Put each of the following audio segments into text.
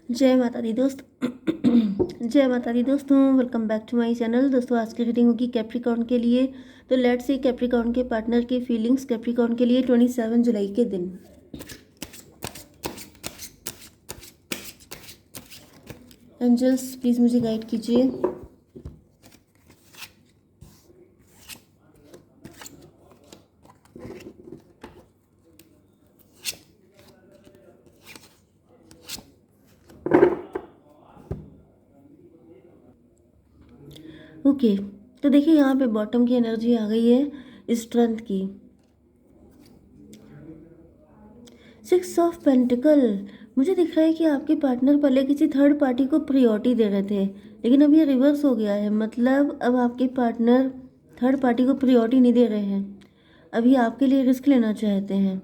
जय माता दी दोस्त जय माता दी दोस्तों, welcome back to my channel. दोस्तों आज की रीडिंग होगी कैप्रिकॉर्न के लिए। तो लेट्स सी कैप्रिकॉर्न के पार्टनर की फीलिंग्स कैप्रिकॉर्न के लिए 27 जुलाई के दिन। एंजल्स प्लीज़ मुझे गाइड कीजिए। ओके तो देखिए यहाँ पे बॉटम की एनर्जी आ गई है स्ट्रेंथ की। 6 ऑफ पेंटिकल मुझे दिख रहा है कि आपके पार्टनर पहले किसी थर्ड पार्टी को प्रियोरिटी दे रहे थे, लेकिन अब ये रिवर्स हो गया है। मतलब अब आपके पार्टनर थर्ड पार्टी को प्रियोरिटी नहीं दे रहे हैं, अभी आपके लिए रिस्क लेना चाहते हैं।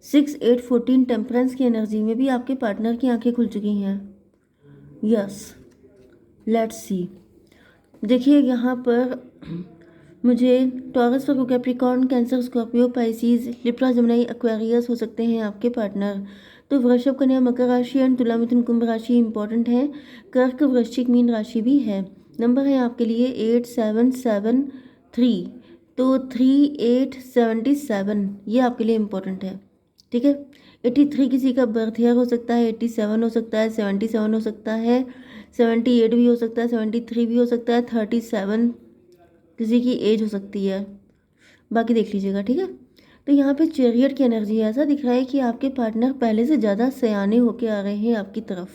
6 8 14 टेम्परेंस की एनर्जी में भी आपके पार्टनर की आंखें खुल चुकी हैं। Yes, let's see. देखिए यहाँ पर मुझे टॉरस और Capricorn, Cancer, Scorpio, Pisces, Libra, Gemini, Aquarius हो सकते हैं आपके पार्टनर। तो वृषभ, कन्या, मकर राशि एंड तुला, मिथुन, कुंभ राशि इंपॉर्टेंट है। कर्क, वृश्चिक, मीन राशि भी है। नंबर है आपके लिए 8773। तो 3877 ये आपके लिए इम्पोर्टेंट है। ठीक है, 83 किसी का बर्थ ईयर हो सकता है, 87 हो सकता है, 77 हो सकता है, 78 भी हो सकता है, 73 भी हो सकता है, 37 किसी की एज हो सकती है। बाकी देख लीजिएगा, ठीक है। तो यहाँ पे चैरियट की एनर्जी है। ऐसा दिख रहा है कि आपके पार्टनर पहले से ज़्यादा सयाने होके आ रहे हैं आपकी तरफ।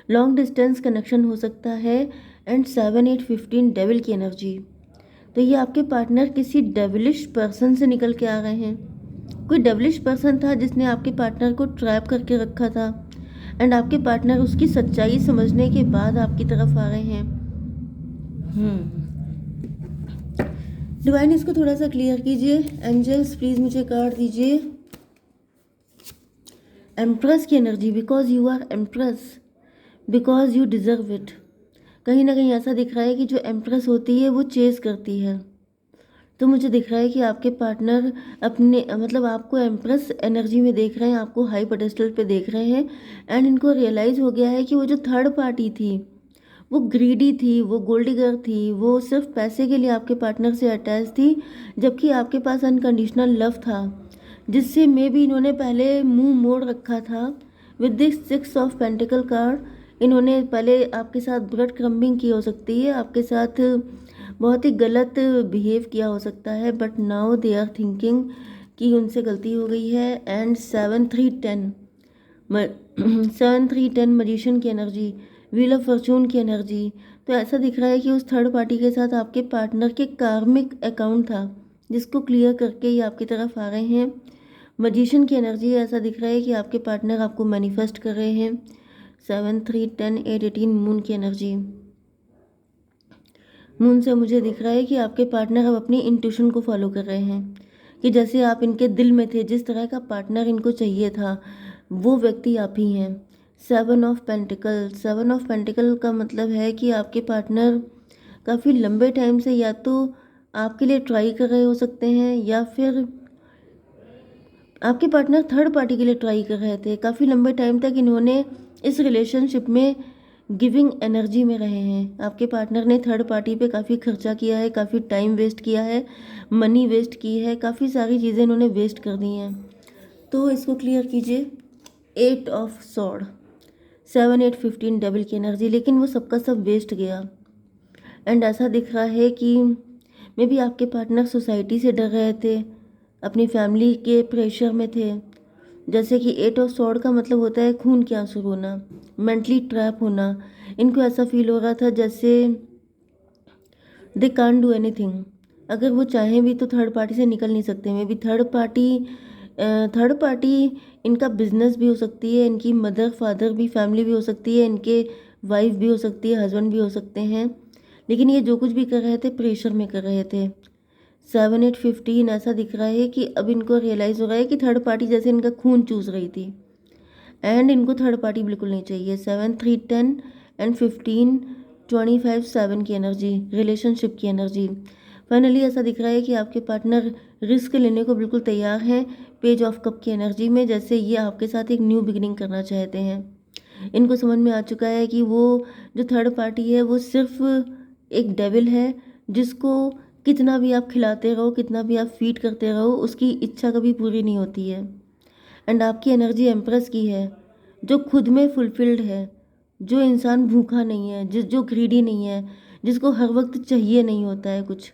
लॉन्ग डिस्टेंस कनेक्शन हो सकता है। एंड 7 8 15 डेविल की एनर्जी। तो ये आपके पार्टनर किसी डेविलिश पर्सन से निकल के आ रहे हैं। कोई डेविलिश पर्सन था जिसने आपके पार्टनर को ट्रैप करके रखा था, एंड आपके पार्टनर उसकी सच्चाई समझने के बाद आपकी तरफ आ रहे हैं। डिवाइन इसको थोड़ा सा क्लियर कीजिए। एंजल्स प्लीज मुझे कार्ड दीजिए। एम्प्रेस की energy, because you are empress, because you deserve it. कहीं ना कहीं ऐसा दिख रहा है कि जो एम्प्रेस होती है वो चेज करती है। तो मुझे दिख रहा है कि आपके पार्टनर अपने मतलब आपको एम्प्रेस एनर्जी में देख रहे हैं, आपको हाई पेडेस्टल पे देख रहे हैं। एंड इनको रियलाइज़ हो गया है कि वो जो थर्ड पार्टी थी वो ग्रीडी थी, वो गोल्ड डिगर थी, वो सिर्फ पैसे के लिए आपके पार्टनर से अटैच थी, जबकि आपके पास अनकंडीशनल लव था, जिससे मे भी इन्होंने पहले मुंह मोड़ रखा था। With this 6 of pentacle card इन्होंने पहले आपके साथ ब्रेड क्रम्बिंग की हो सकती है, आपके साथ बहुत ही गलत बिहेव किया हो सकता है, but now they are thinking कि उनसे गलती हो गई है। एंड 7 3 10 7 3 10 मजिशियन की एनर्जी, व्हील ऑफ फॉर्चून की एनर्जी। तो ऐसा दिख रहा है कि उस थर्ड पार्टी के साथ आपके पार्टनर के कार्मिक अकाउंट था, जिसको क्लियर करके ये आपकी तरफ आ रहे हैं। मजिशियन की एनर्जी, ऐसा दिख रहा है कि आपके पार्टनर आपको मैनिफेस्ट कर रहे हैं। 7 3 10 8 18 मून की एनर्जी। मून से मुझे दिख रहा है कि आपके पार्टनर अब अपनी इंट्यूशन को फॉलो कर रहे हैं, कि जैसे आप इनके दिल में थे, जिस तरह का पार्टनर इनको चाहिए था, वो व्यक्ति आप ही हैं। 7 ऑफ पेंटिकल, 7 ऑफ पेंटिकल का मतलब है कि आपके पार्टनर काफ़ी लंबे टाइम से या तो आपके लिए ट्राई कर रहे हो सकते हैं, या फिर आपके पार्टनर थर्ड पार्टी के लिए ट्राई कर रहे थे। काफ़ी लंबे टाइम तक इन्होंने इस रिलेशनशिप में गिविंग एनर्जी में रहे हैं। आपके पार्टनर ने थर्ड पार्टी पे काफ़ी खर्चा किया है, काफ़ी टाइम वेस्ट किया है, मनी वेस्ट की है, काफ़ी सारी चीज़ें इन्होंने वेस्ट कर दी हैं। तो इसको क्लियर कीजिए। 8 ऑफ सॉर्ड, 7 8 15 डबल की एनर्जी, लेकिन वो सबका सब वेस्ट गया। एंड ऐसा दिख रहा है कि मे बी आपके पार्टनर सोसाइटी से डर रहे थे, अपनी फैमिली के प्रेशर में थे। जैसे कि 8 ऑफ सॉर्ड का मतलब होता है खून के आंसू रोना, मेंटली ट्रैप होना। इनको ऐसा फील हो रहा था जैसे दे कांट डू एनीथिंग। अगर वो चाहें भी तो थर्ड पार्टी से निकल नहीं सकते। मे बी थर्ड पार्टी इनका बिजनेस भी हो सकती है, इनकी मदर फादर भी, फैमिली भी हो सकती है, इनके वाइफ भी हो सकती है, हस्बैंड भी हो सकते हैं। लेकिन ये जो कुछ भी कर रहे थे प्रेशर में कर रहे थे। 7 8 15 ऐसा दिख रहा है कि अब इनको रियलाइज़ हो रहा है कि थर्ड पार्टी जैसे इनका खून चूस रही थी, एंड इनको थर्ड पार्टी बिल्कुल नहीं चाहिए। 7 3 10 एंड 15 25 7 की एनर्जी, रिलेशनशिप की एनर्जी। फाइनली ऐसा दिख रहा है कि आपके पार्टनर रिस्क लेने को बिल्कुल तैयार हैं। पेज ऑफ कप की एनर्जी में, जैसे ये आपके साथ एक न्यू बिगिनिंग करना चाहते हैं। इनको समझ में आ चुका है कि वो जो थर्ड पार्टी है वो सिर्फ एक डेविल है, जिसको कितना भी आप खिलाते रहो, कितना भी आप फीड करते रहो, उसकी इच्छा कभी पूरी नहीं होती है। एंड आपकी एनर्जी एम्प्रेस की है, जो खुद में फुलफिल्ड है, जो इंसान भूखा नहीं है, जो ग्रीडी नहीं है, जिसको हर वक्त चाहिए नहीं होता है कुछ।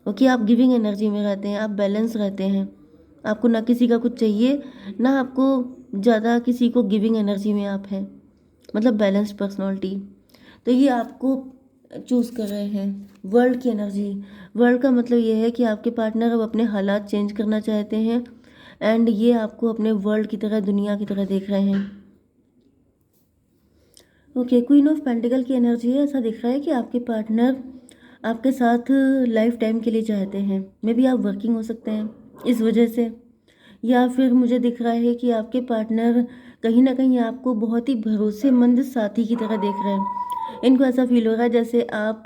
ओके, आप गिविंग एनर्जी में रहते हैं, आप बैलेंस रहते हैं, आपको ना किसी का कुछ चाहिए, ना आपको ज़्यादा किसी को गिविंग एनर्जी में आप हैं, मतलब बैलेंस्ड पर्सनालिटी। तो ये आपको चूज़ कर रहे हैं। वर्ल्ड की एनर्जी, वर्ल्ड का मतलब ये है कि आपके पार्टनर अब अपने हालात चेंज करना चाहते हैं एंड ये आपको अपने वर्ल्ड की तरह, दुनिया की तरह देख रहे हैं। ओके, क्वीन ऑफ पेंटिकल की एनर्जी है। ऐसा दिख रहा है कि आपके पार्टनर आपके साथ लाइफ टाइम के लिए चाहते हैं। मे बी आप वर्किंग हो सकते हैं इस वजह से, या फिर मुझे दिख रहा है कि आपके पार्टनर कहीं ना कहीं आपको बहुत ही भरोसेमंद साथी की तरह देख रहे हैं। इनको ऐसा फील हो रहा है जैसे आप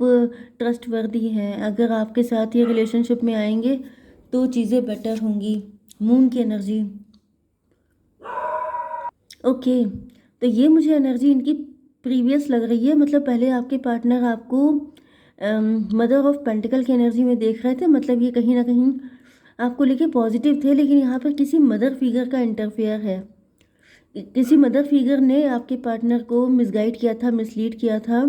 ट्रस्ट वर्दी हैं, अगर आपके साथ ये रिलेशनशिप में आएंगे तो चीज़ें बेटर होंगी। मून की एनर्जी। ओके, तो ये मुझे एनर्जी इनकी प्रीवियस लग रही है, मतलब पहले आपके पार्टनर आपको मदर ऑफ पेंटिकल की एनर्जी में देख रहे थे, मतलब ये कहीं ना कहीं आपको लेके पॉजिटिव थे, लेकिन यहाँ पर किसी मदर फिगर का इंटरफेयर है। किसी मदर फिगर ने आपके पार्टनर को मिसगाइड किया था, मिसलीड किया था।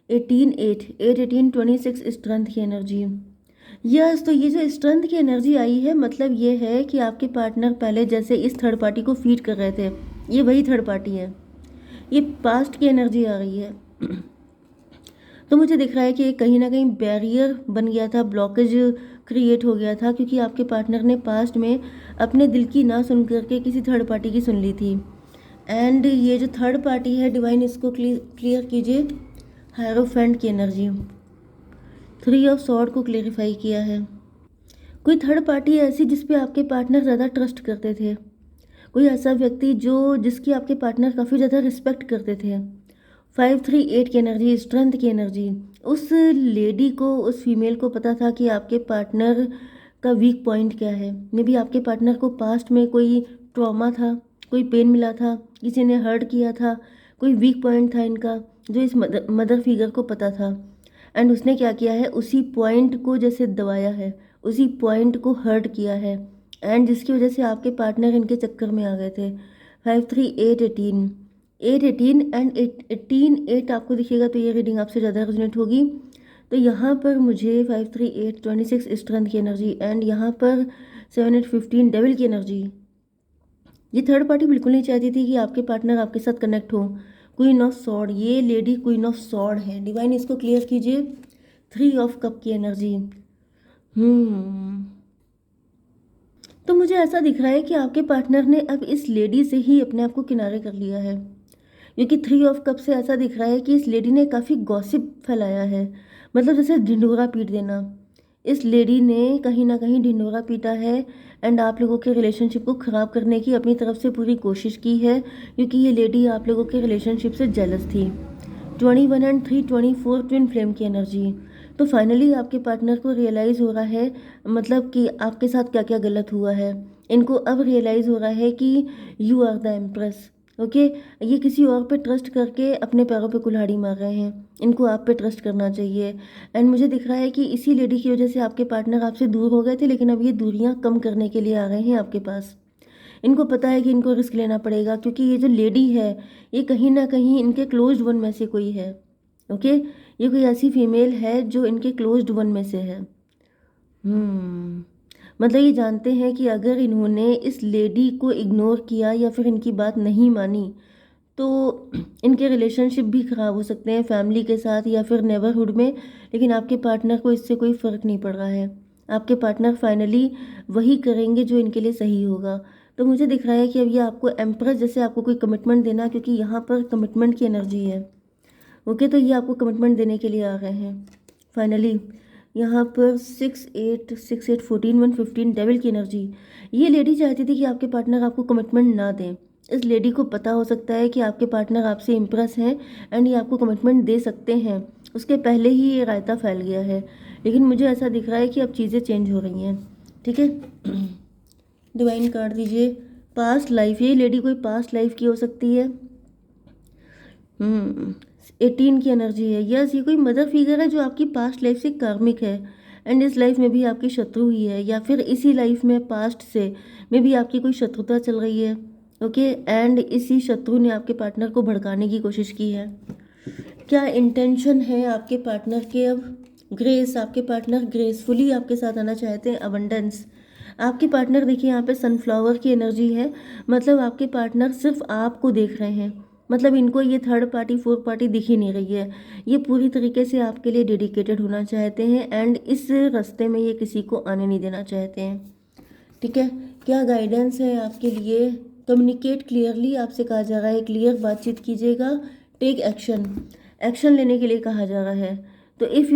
18 स्ट्रेंथ की एनर्जी। यस, तो ये जो स्ट्रेंथ की एनर्जी आई है, मतलब ये है कि आपके पार्टनर पहले जैसे इस थर्ड पार्टी को फीड कर रहे थे, ये वही थर्ड पार्टी है। ये पास्ट की एनर्जी आ रही है। तो मुझे दिख रहा है कि कहीं ना कहीं बैरियर बन गया था, ब्लॉकेज क्रिएट हो गया था, क्योंकि आपके पार्टनर ने पास्ट में अपने दिल की ना सुन करके किसी थर्ड पार्टी की सुन ली थी। एंड ये जो थर्ड पार्टी है, डिवाइन इसको क्लियर कीजिए। हायरोफेंट की एनर्जी, 3 ऑफ सॉर्ड को क्लेरिफाई किया है। कोई थर्ड पार्टी ऐसी जिस पे आपके पार्टनर ज़्यादा ट्रस्ट करते थे, कोई ऐसा व्यक्ति जो जिसकी आपके पार्टनर काफ़ी ज़्यादा रिस्पेक्ट करते थे। 538 की एनर्जी, स्ट्रेंथ की एनर्जी। उस लेडी को, उस फीमेल को पता था कि आपके पार्टनर का वीक पॉइंट क्या है। मे बी आपके पार्टनर को पास्ट में कोई ट्रॉमा था, कोई पेन मिला था, किसी ने हर्ट किया था, कोई वीक पॉइंट था इनका, जो इस मदर फिगर को पता था। एंड उसने क्या किया है, उसी पॉइंट को जैसे दबाया है, उसी पॉइंट को हर्ट किया है, एंड जिसकी वजह से आपके पार्टनर इनके चक्कर में आ गए थे। 538 18 एंड 8 आपको दिखेगा तो ये रीडिंग आपसे ज़्यादा रेजोनेट होगी। तो यहाँ पर मुझे 538 26 स्ट्रेंथ की एनर्जी, एंड यहाँ पर 7 8 15 डेविल की एनर्जी। ये थर्ड पार्टी बिल्कुल नहीं चाहती थी कि आपके पार्टनर आपके साथ कनेक्ट हो। क्वीन ऑफ सॉर्ड, ये लेडी क्वीन ऑफ सॉर्ड है। डिवाइन इसको क्लियर कीजिए। 3 ऑफ कप की एनर्जी। तो मुझे ऐसा दिख रहा है कि आपके पार्टनर ने अब इस लेडी से ही अपने आप को किनारे कर लिया है, क्योंकि 3 ऑफ कप से ऐसा दिख रहा है कि इस लेडी ने काफ़ी गॉसिप फैलाया है, मतलब जैसे ढिंढोरा पीट देना। इस लेडी ने कहीं ना कहीं ढिंढोरा पीटा है एंड आप लोगों के रिलेशनशिप को ख़राब करने की अपनी तरफ से पूरी कोशिश की है, क्योंकि ये लेडी आप लोगों के रिलेशनशिप से जेलस थी। 21 एंड 3 24 ट्विन फ्लेम की एनर्जी। तो फाइनली आपके पार्टनर को रियलाइज़ हो रहा है, मतलब कि आपके साथ क्या क्या गलत हुआ है। इनको अब रियलाइज़ हो रहा है कि you are the empress. Okay, ये किसी और पे ट्रस्ट करके अपने पैरों पे कुल्हाड़ी मार रहे हैं, इनको आप पे ट्रस्ट करना चाहिए। एंड मुझे दिख रहा है कि इसी लेडी की वजह से आपके पार्टनर आपसे दूर हो गए थे, लेकिन अब ये दूरियां कम करने के लिए आ रहे हैं आपके पास। इनको पता है कि इनको रिस्क लेना पड़ेगा, क्योंकि ये जो लेडी है ये कहीं ना कहीं इनके क्लोज्ड वन में से कोई है। ओके, ये कोई ऐसी फीमेल है जो इनके क्लोज्ड वन में से है। मतलब ये जानते हैं कि अगर इन्होंने इस लेडी को इग्नोर किया या फिर इनकी बात नहीं मानी तो इनके रिलेशनशिप भी ख़राब हो सकते हैं फैमिली के साथ या फिर नेबरहुड में। लेकिन आपके पार्टनर को इससे कोई फ़र्क नहीं पड़ रहा है। आपके पार्टनर फाइनली वही करेंगे जो इनके लिए सही होगा। तो मुझे दिख रहा है कि अब ये आपको एम्प्रेस जैसे आपको कोई कमिटमेंट देना, क्योंकि यहाँ पर कमिटमेंट की एनर्जी है। ओके, तो ये आपको कमिटमेंट देने के लिए आ गए हैं फाइनली। यहाँ पर 6 8 14 1 15 डेविल की एनर्जी। ये लेडी चाहती थी कि आपके पार्टनर आपको कमिटमेंट ना दें। इस लेडी को पता हो सकता है कि आपके पार्टनर आपसे इम्प्रेस हैं एंड ये आपको कमिटमेंट दे सकते हैं, उसके पहले ही ये रायता फैल गया है। लेकिन मुझे ऐसा दिख रहा है कि अब चीज़ें चेंज हो रही हैं। ठीक है, डिवाइन कार्ड दीजिए। पास्ट लाइफ, ये लेडी कोई पास्ट लाइफ की हो सकती है। 18 की एनर्जी है। यस, ये कोई मदर फिगर है जो आपकी पास्ट लाइफ से कार्मिक है एंड इस लाइफ में भी आपकी शत्रु ही है, या फिर इसी लाइफ में पास्ट से में भी आपकी कोई शत्रुता चल रही है। ओके, एंड इसी शत्रु ने आपके पार्टनर को भड़काने की कोशिश की है। क्या इंटेंशन है आपके पार्टनर के अब? ग्रेस, आपके पार्टनर ग्रेसफुली आपके साथ आना चाहते हैं, अबंडेंस। आपके पार्टनर देखिए यहाँ पे सनफ्लावर की एनर्जी है, मतलब आपके पार्टनर सिर्फ आपको देख रहे हैं, मतलब इनको ये थर्ड पार्टी फोर्थ पार्टी दिख ही नहीं रही है। ये पूरी तरीके से आपके लिए डेडिकेटेड होना चाहते हैं एंड इस रास्ते में ये किसी को आने नहीं देना चाहते हैं। ठीक है, क्या गाइडेंस है आपके लिए? कम्युनिकेट क्लियरली, आपसे कहा जा रहा है क्लियर बातचीत कीजिएगा। टेक एक्शन, एक्शन लेने के लिए कहा जा रहा है। तो if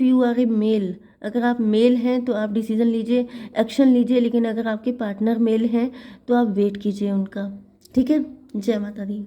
you are a male, अगर आप मेल हैं तो आप डिसीजन लीजिए, एक्शन लीजिए, लेकिन अगर आपके पार्टनर मेल हैं तो आप वेट कीजिए उनका। ठीक है, जय माता दी।